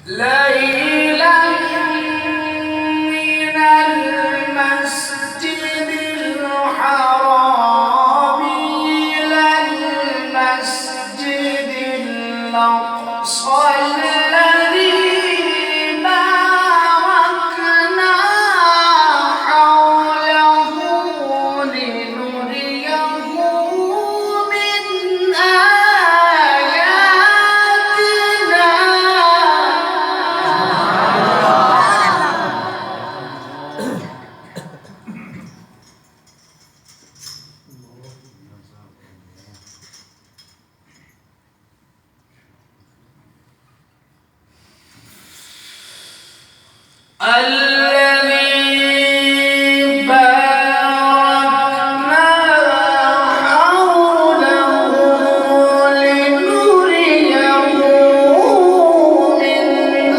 ليلا من المسجد الحرام إلى المسجد الأقصى الذي باركنا حوله لنريه من آياتنا الذي باركنا حوله لنريه من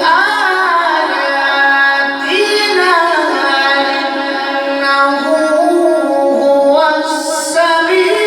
آياتنا إنه هو السميع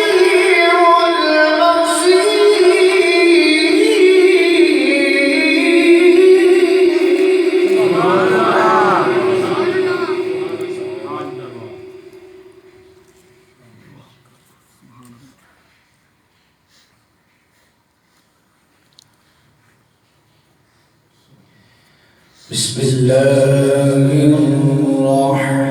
بسم الله الرحمن